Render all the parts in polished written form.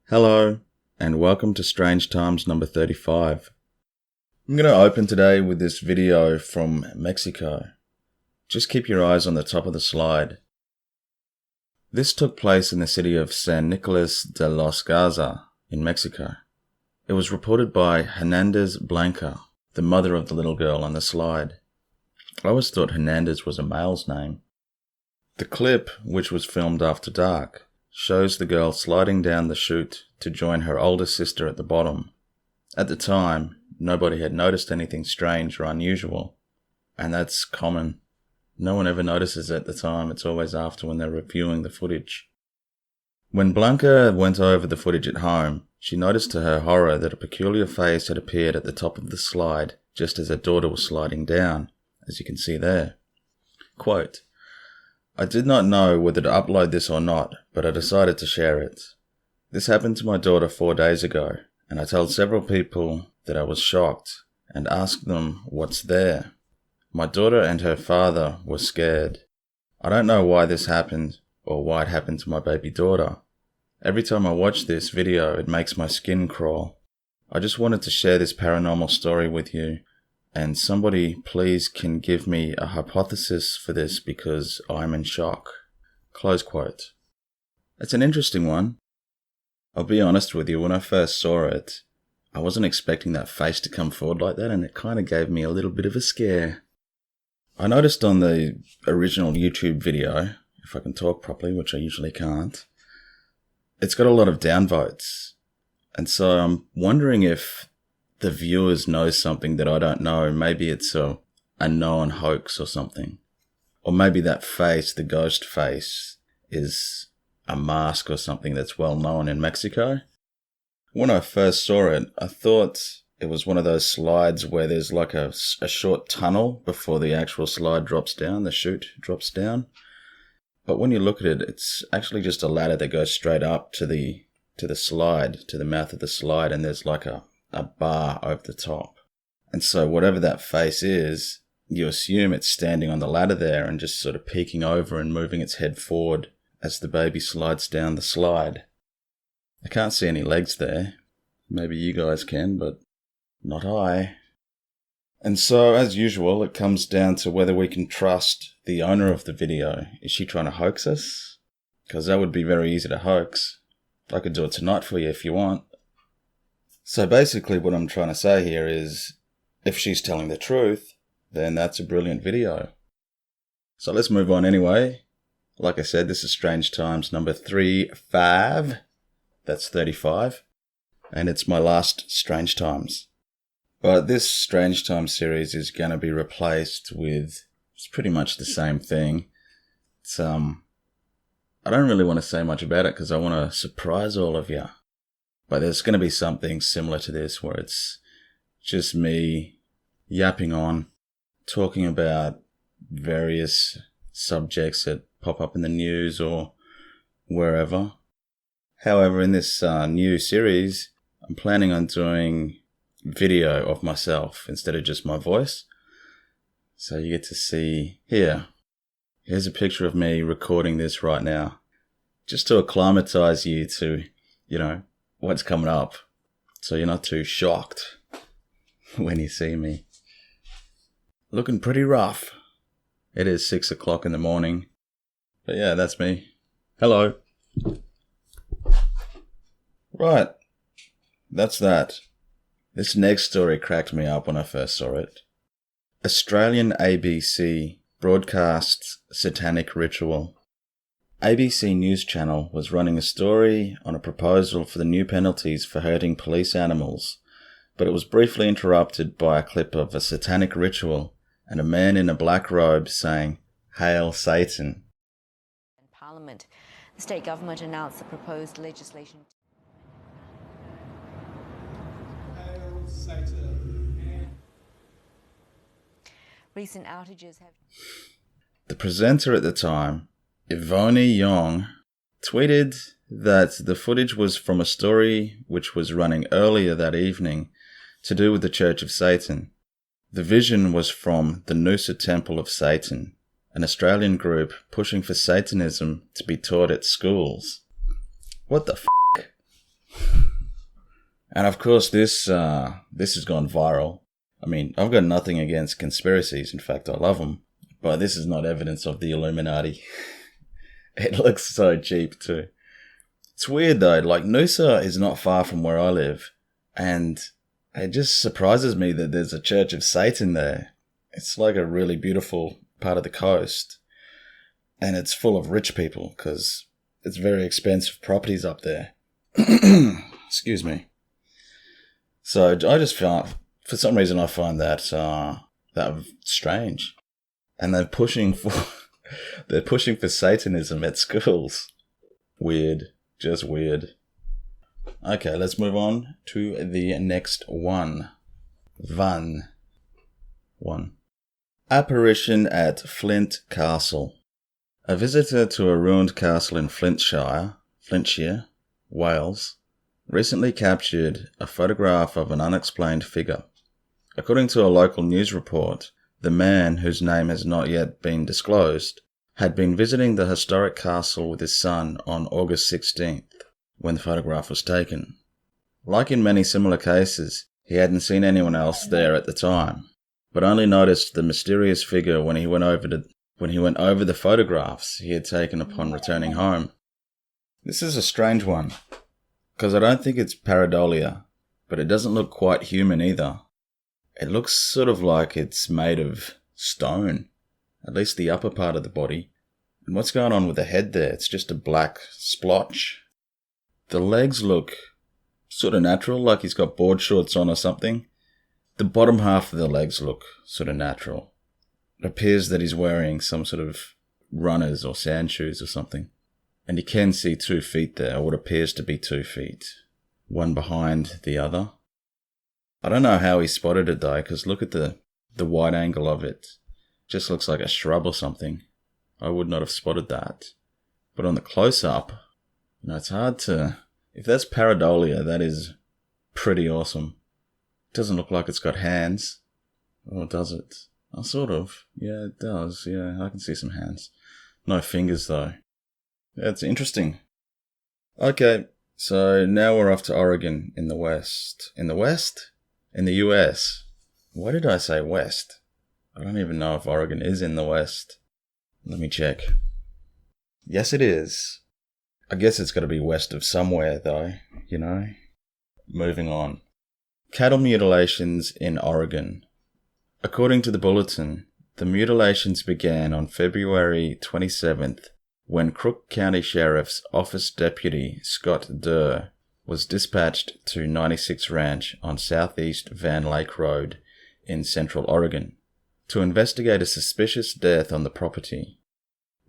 Hello, and welcome to Strange Times number 35. I'm going to open today with this video from Mexico. Just keep your eyes on the top of the slide. This took place in the city of San Nicolas de los Garza in Mexico. It was reported by Hernandez Blanca, the mother of the little girl on the slide. I always thought Hernandez was a male's name. The clip, which was filmed after dark, shows the girl sliding down the chute to join her older sister at the bottom. At the time, nobody had noticed anything strange or unusual, and that's common. No one ever notices at the time, it's always after when they're reviewing the footage. When Blanca went over the footage at home, she noticed to her horror that a peculiar face had appeared at the top of the slide just as her daughter was sliding down, as you can see there. Quote, "I did not know whether to upload this or not, but I decided to share it. This happened to my daughter 4 days ago, and I told several people that I was shocked and asked them what's there. My daughter and her father were scared. I don't know why this happened or why it happened to my baby daughter. Every time I watch this video, it makes my skin crawl. I just wanted to share this paranormal story with you, and somebody please can give me a hypothesis for this because I'm in shock." Close quote. It's an interesting one. I'll be honest with you, when I first saw it, I wasn't expecting that face to come forward like that, and it kind of gave me a little bit of a scare. I noticed on the original YouTube video, if I can talk properly, which I usually can't, it's got a lot of downvotes. And so I'm wondering if the viewers know something that I don't know. Maybe it's a known hoax or something. Or maybe that face, the ghost face, is a mask or something that's well known in Mexico. When I first saw it, I thought it was one of those slides where there's like a short tunnel before the actual slide drops down, the chute drops down. But when you look at it, it's actually just a ladder that goes straight up to the slide, to the mouth of the slide, and there's like a bar over the top. And so whatever that face is, you assume it's standing on the ladder there and just sort of peeking over and moving its head forward as the baby slides down the slide. I can't see any legs there. Maybe you guys can, but not I. And so, as usual, it comes down to whether we can trust the owner of the video. Is she trying to hoax us? Because that would be very easy to hoax. I could do it tonight for you if you want. So basically what I'm trying to say here is, if she's telling the truth, then that's a brilliant video. So let's move on anyway. Like I said, this is Strange Times number 35. That's 35. And it's my last Strange Times. But this Strange Times series is going to be replaced with, it's pretty much the same thing. It's, I don't really want to say much about it because I want to surprise all of you. But there's going to be something similar to this where it's just me yapping on, talking about various subjects that pop up in the news or wherever. However, in this new series, I'm planning on doing video of myself instead of just my voice. So you get to see here. Here's a picture of me recording this right now. Just to acclimatize you to, what's coming up, so you're not too shocked when you see me. Looking pretty rough. It is 6 o'clock in the morning. But yeah, that's me. Hello. Right. That's that. This next story cracked me up when I first saw it. Australian ABC broadcasts satanic ritual. ABC News Channel was running a story on a proposal for the new penalties for hurting police animals, but it was briefly interrupted by a clip of a satanic ritual and a man in a black robe saying, "Hail Satan." In Parliament, the state government announced the proposed legislation. Hail Satan. Recent outages have... The presenter at the time, Yvonne Young, tweeted that the footage was from a story which was running earlier that evening to do with the Church of Satan. The vision was from the Noosa Temple of Satan, an Australian group pushing for Satanism to be taught at schools. What the f***? And of course, this has gone viral. I mean, I've got nothing against conspiracies. In fact, I love them. But this is not evidence of the Illuminati. It looks so cheap too. It's weird though, like Noosa is not far from where I live. And it just surprises me that there's a Church of Satan there. It's like a really beautiful part of the coast. And it's full of rich people because it's very expensive properties up there. Excuse me. So I just found, for some reason I find that strange. And they're pushing for Satanism at schools. Weird. Just weird. Okay, let's move on to the next one. One. Apparition at Flint Castle. A visitor to a ruined castle in Flintshire, Wales, recently captured a photograph of an unexplained figure. According to a local news report, the man, whose name has not yet been disclosed, had been visiting the historic castle with his son on August 16th, when the photograph was taken. Like in many similar cases, he hadn't seen anyone else there at the time, but only noticed the mysterious figure when he went over the photographs he had taken upon returning home. This is a strange one, because I don't think it's pareidolia, but it doesn't look quite human either. It looks sort of like it's made of stone, at least the upper part of the body. And what's going on with the head there? It's just a black splotch. The legs look sort of natural, like he's got board shorts on or something. The bottom half of the legs look sort of natural. It appears that he's wearing some sort of runners or sand shoes or something. And you can see 2 feet there, or what appears to be 2 feet. One behind the other. I don't know how he spotted it though, because look at the wide angle of it. Just looks like a shrub or something. I would not have spotted that. But on the close-up, it's hard to... If that's pareidolia, that is pretty awesome. It doesn't look like it's got hands. Or does it? Oh, sort of. Yeah, it does. Yeah, I can see some hands. No fingers though. Yeah, it's interesting. Okay, so now we're off to Oregon in the West. In the West? In the US. Why did I say West? I don't even know if Oregon is in the West. Let me check. Yes, it is. I guess it's got to be west of somewhere, though, Moving on. Cattle mutilations in Oregon. According to the bulletin, the mutilations began on February 27th when Crook County Sheriff's Office Deputy Scott Durr was dispatched to 96 Ranch on Southeast Van Lake Road in Central Oregon to investigate a suspicious death on the property.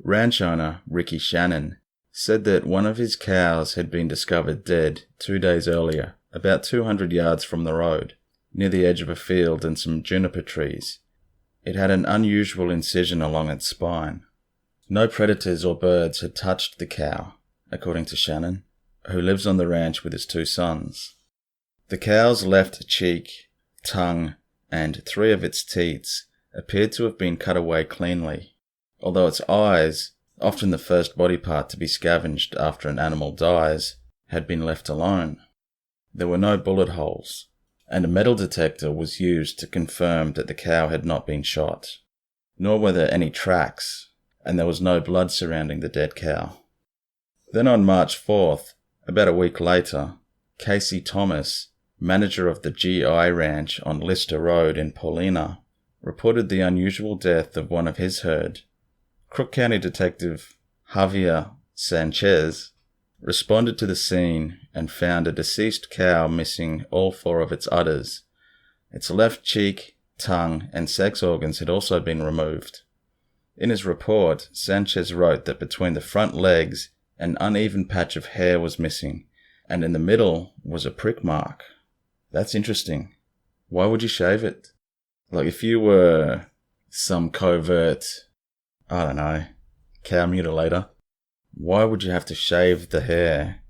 Ranch owner Ricky Shannon said that one of his cows had been discovered dead 2 days earlier, about 200 yards from the road, near the edge of a field and some juniper trees. It had an unusual incision along its spine. No predators or birds had touched the cow, according to Shannon, who lives on the ranch with his 2 sons. The cow's left cheek, tongue, and 3 of its teats appeared to have been cut away cleanly, although its eyes, often the first body part to be scavenged after an animal dies, had been left alone. There were no bullet holes, and a metal detector was used to confirm that the cow had not been shot, nor were there any tracks, and there was no blood surrounding the dead cow. Then on March 4th, about a week later, Casey Thomas, manager of the GI Ranch on Lister Road in Paulina, reported the unusual death of one of his herd. Crook County Detective Javier Sanchez responded to the scene and found a deceased cow missing all 4 of its udders. Its left cheek, tongue, and sex organs had also been removed. In his report, Sanchez wrote that between the front legs, an uneven patch of hair was missing, and in the middle was a prick mark. That's interesting. Why would you shave it? Like if you were some covert, I don't know, cow mutilator, why would you have to shave the hair?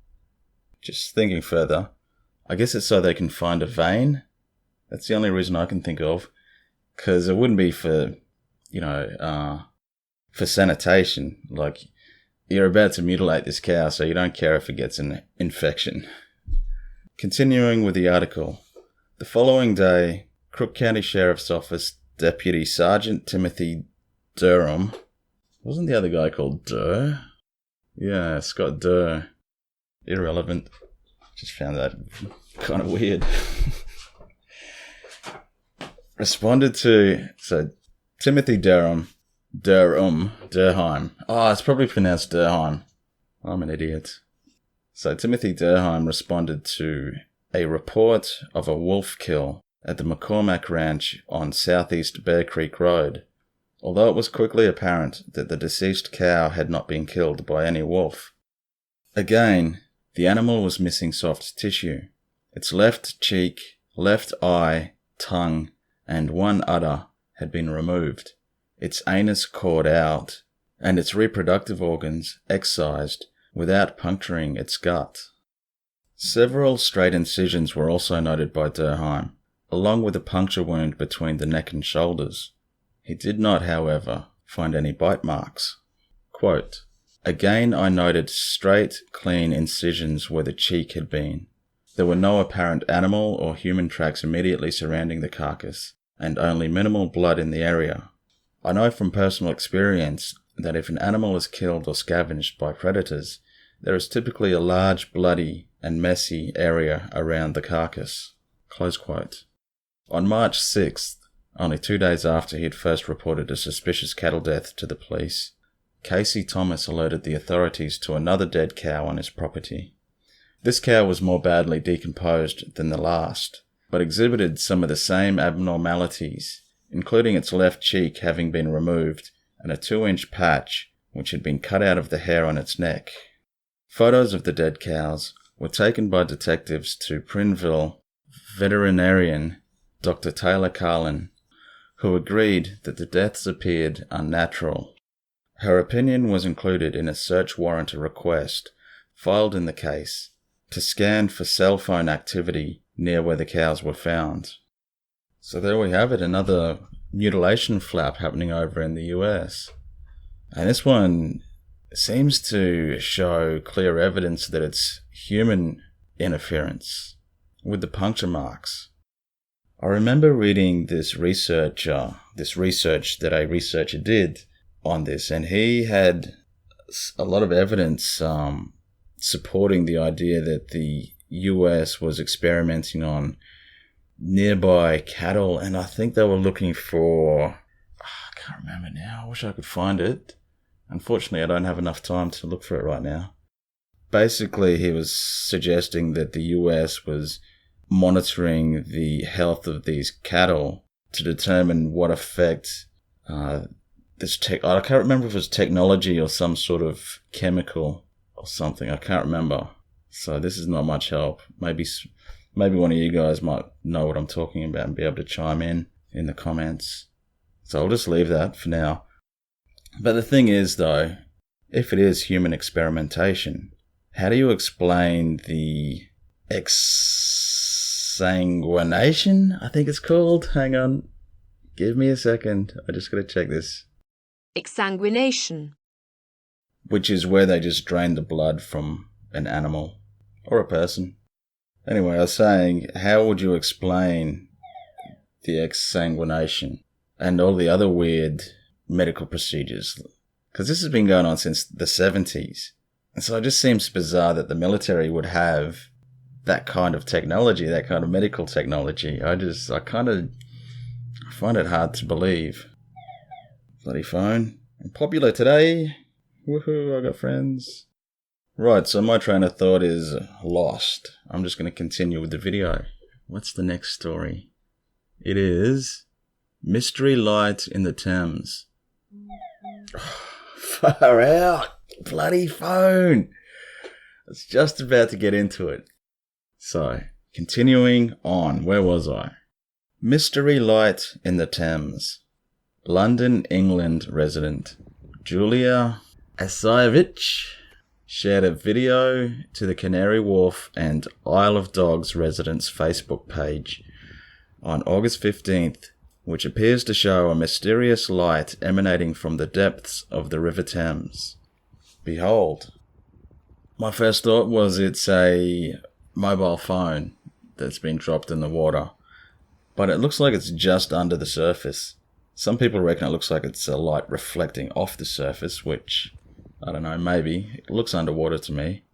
Just thinking further, I guess it's so they can find a vein. That's the only reason I can think of. Because it wouldn't be for, for sanitation. Like, you're about to mutilate this cow, so you don't care if it gets an infection. Continuing with the article. The following day, Crook County Sheriff's Office Deputy Sergeant Timothy Durham. Wasn't the other guy called Durr? Yeah, Scott Durr. Irrelevant. Just found that kind of weird. Responded to... So, Timothy Durham. Oh, it's probably pronounced Durham. I'm an idiot. So, Timothy Durham responded to a report of a wolf kill at the McCormack Ranch on southeast Bear Creek Road, although it was quickly apparent that the deceased cow had not been killed by any wolf. Again, the animal was missing soft tissue. Its left cheek, left eye, tongue, and one udder had been removed, its anus cored out, and its reproductive organs excised without puncturing its gut. Several straight incisions were also noted by Durham, along with a puncture wound between the neck and shoulders. He did not, however, find any bite marks. Quote, "Again I noted straight, clean incisions where the cheek had been. There were no apparent animal or human tracks immediately surrounding the carcass, and only minimal blood in the area. I know from personal experience that if an animal is killed or scavenged by predators, there is typically a large, bloody, and messy area around the carcass." Close quote. On March 6th, only 2 days after he had first reported a suspicious cattle death to the police, Casey Thomas alerted the authorities to another dead cow on his property. This cow was more badly decomposed than the last, but exhibited some of the same abnormalities, including its left cheek having been removed and a 2-inch patch which had been cut out of the hair on its neck. Photos of the dead cows were taken by detectives to Prineville veterinarian Dr. Taylor Carlin, who agreed that the deaths appeared unnatural. Her opinion was included in a search warrant request filed in the case to scan for cell phone activity near where the cows were found. So there we have it, another mutilation flap happening over in the US. And this one seems to show clear evidence that it's human interference with the puncture marks. I remember reading this research that a researcher did on this, and he had a lot of evidence supporting the idea that the US was experimenting on nearby cattle, and I think they were looking for... I can't remember now. I wish I could find it. Unfortunately, I don't have enough time to look for it right now. Basically, he was suggesting that the US was monitoring the health of these cattle to determine what effect I can't remember if it was technology or some sort of chemical or something. I can't remember. So this is not much help. Maybe one of you guys might know what I'm talking about and be able to chime in the comments. So I'll just leave that for now. But the thing is, though, if it is human experimentation, how do you explain the exsanguination, I think it's called? Hang on. Give me a second. I just got to check this. Exsanguination. Which is where they just drain the blood from an animal or a person. Anyway, I was saying, how would you explain the exsanguination and all the other weird medical procedures? Because this has been going on since the 70s. And so it just seems bizarre that the military would have that kind of technology, that kind of medical technology. I find it hard to believe. Bloody phone. I'm popular today. Woohoo, I got friends. Right, so my train of thought is lost. I'm just going to continue with the video. What's the next story? It is Mystery Light in the Thames. Far out. Bloody phone. I was just about to get into it. So, continuing on. Where was I? Mystery Light in the Thames. London, England resident Julia Asayevich shared a video to the Canary Wharf and Isle of Dogs residents' Facebook page on August 15th, which appears to show a mysterious light emanating from the depths of the River Thames. Behold. My first thought was it's a mobile phone that's been dropped in the water, but it looks like it's just under the surface. Some people reckon it looks like it's a light reflecting off the surface, which, I don't know, maybe. It looks underwater to me.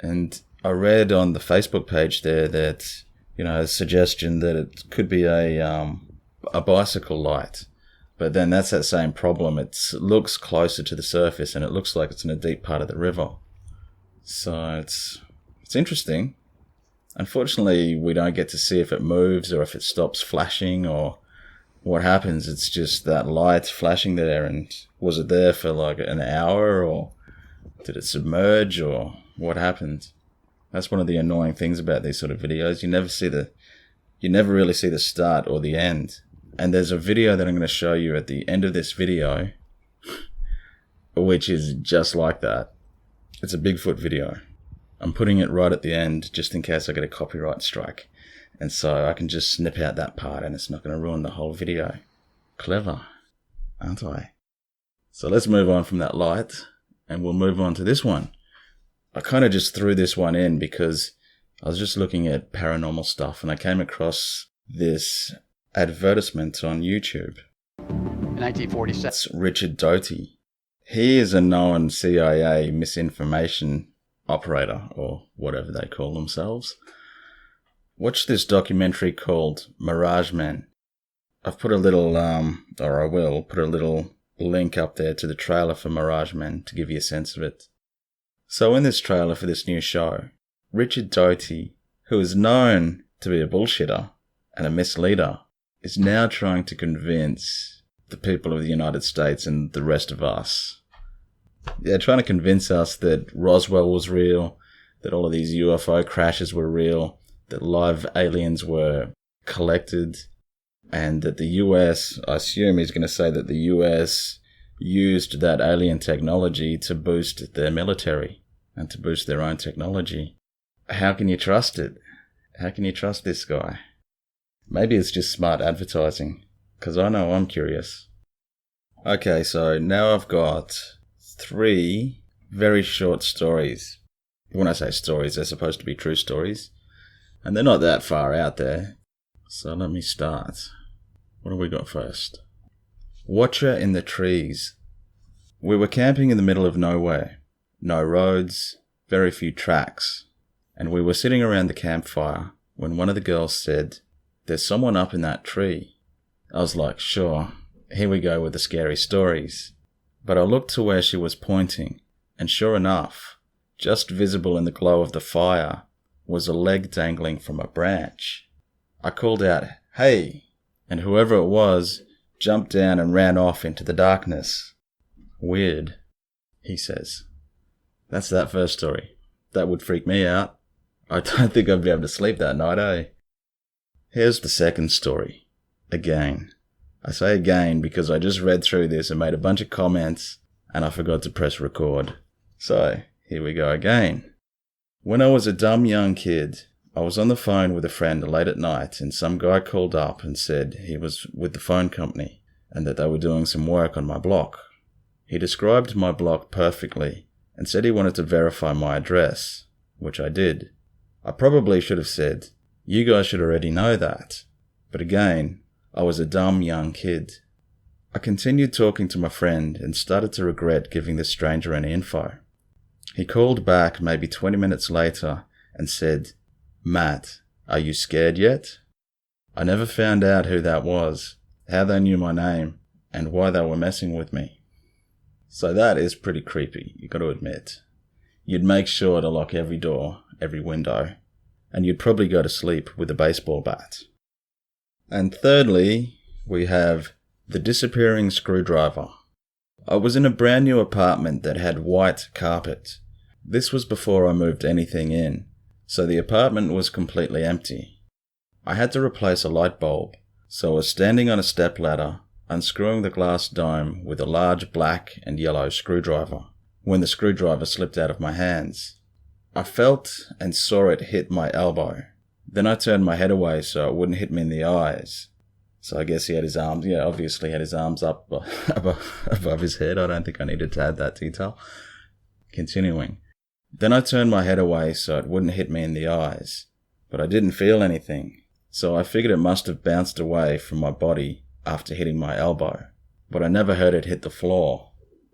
And I read on the Facebook page there that, a suggestion that it could be a bicycle light. But then that's that same problem. It looks closer to the surface and it looks like it's in a deep part of the river. So it's interesting. Unfortunately, we don't get to see if it moves or if it stops flashing or what happens. It's just that light flashing there, and was it there for like an hour, or did it submerge, or what happened? That's one of the annoying things about these sort of videos. You never really see the start or the end. And there's a video that I'm going to show you at the end of this video, which is just like that. It's a Bigfoot video. I'm putting it right at the end just in case I get a copyright strike. And so I can just snip out that part and it's not going to ruin the whole video. Clever, aren't I? So let's move on from that light and we'll move on to this one. I kind of just threw this one in because I was just looking at paranormal stuff and I came across this advertisement on YouTube. In 1947. That's Richard Doty. He is a known CIA misinformation operator, or whatever they call themselves. Watch this documentary called Mirage Men. I've put a little, or I will put a little link up there to the trailer for Mirage Men to give you a sense of it. So in this trailer for this new show, Richard Doty, who is known to be a bullshitter and a misleader, is now trying to convince the people of the United States and the rest of us. Yeah, trying to convince us that Roswell was real, that all of these UFO crashes were real, that live aliens were collected, and that the US, I assume he's going to say that the US used that alien technology to boost their military and to boost their own technology. How can you trust it? How can you trust this guy? Maybe it's just smart advertising, because I know I'm curious. Okay, so now I've got 3 very short stories. When I say stories, they're supposed to be true stories. And they're not that far out there. So let me start. What have we got first? Watcher in the trees. We were camping in the middle of nowhere. No roads, very few tracks. And we were sitting around the campfire when one of the girls said, "There's someone up in that tree." I was like, sure, here we go with the scary stories. But I looked to where she was pointing, and sure enough, just visible in the glow of the fire, was a leg dangling from a branch. I called out, "Hey!" and whoever it was jumped down and ran off into the darkness. Weird, he says. That's that first story. That would freak me out. I don't think I'd be able to sleep that night, eh? Here's the second story. Again. I say again because I just read through this and made a bunch of comments and I forgot to press record. So, here we go again. When I was a dumb young kid, I was on the phone with a friend late at night and some guy called up and said he was with the phone company and that they were doing some work on my block. He described my block perfectly and said he wanted to verify my address, which I did. I probably should have said, "You guys should already know that." But again, I was a dumb young kid. I continued talking to my friend and started to regret giving this stranger any info. He called back maybe 20 minutes later and said, "Matt, are you scared yet?" I never found out who that was, how they knew my name, and why they were messing with me. So that is pretty creepy, you got to admit. You'd make sure to lock every door, every window, and you'd probably go to sleep with a baseball bat. And thirdly, we have the disappearing screwdriver. I was in a brand new apartment that had white carpet. This was before I moved anything in, so the apartment was completely empty. I had to replace a light bulb, so I was standing on a stepladder, unscrewing the glass dome with a large black and yellow screwdriver, when the screwdriver slipped out of my hands. I felt and saw it hit my elbow. Then I turned my head away so it wouldn't hit me in the eyes. So I guess he had his arms, obviously had his arms up above his head. I don't think I needed to add that detail. Continuing. Then I turned my head away so it wouldn't hit me in the eyes, but I didn't feel anything, so I figured it must have bounced away from my body after hitting my elbow, but I never heard it hit the floor.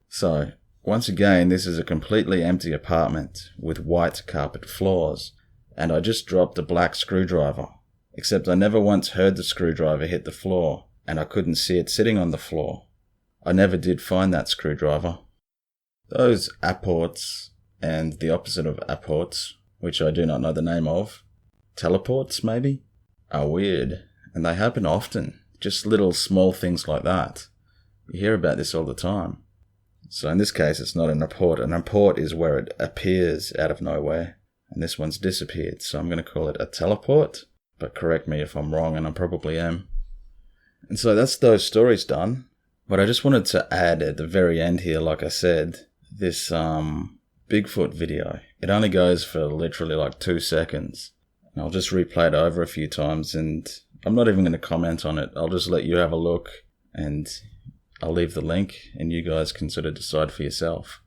So, once again, this is a completely empty apartment with white carpet floors, and I just dropped a black screwdriver, except I never once heard the screwdriver hit the floor, and I couldn't see it sitting on the floor. I never did find that screwdriver. Those apports, and the opposite of apports, which I do not know the name of, teleports maybe, are weird, and they happen often, just little small things like that. You hear about this all the time. So in this case, it's not an apport. An apport is where it appears out of nowhere, and this one's disappeared, so I'm going to call it a teleport, but correct me if I'm wrong, and I probably am. And so that's those stories done, but I just wanted to add at the very end here, like I said, this Bigfoot video. It only goes for literally like 2 seconds, and I'll just replay it over a few times, and I'm not even going to comment on it. I'll just let you have a look, and I'll leave the link, and you guys can sort of decide for yourself.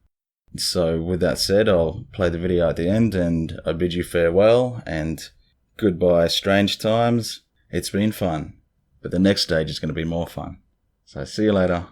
So with that said, I'll play the video at the end, and I bid you farewell, and goodbye, strange times. It's been fun, but the next stage is going to be more fun. So see you later.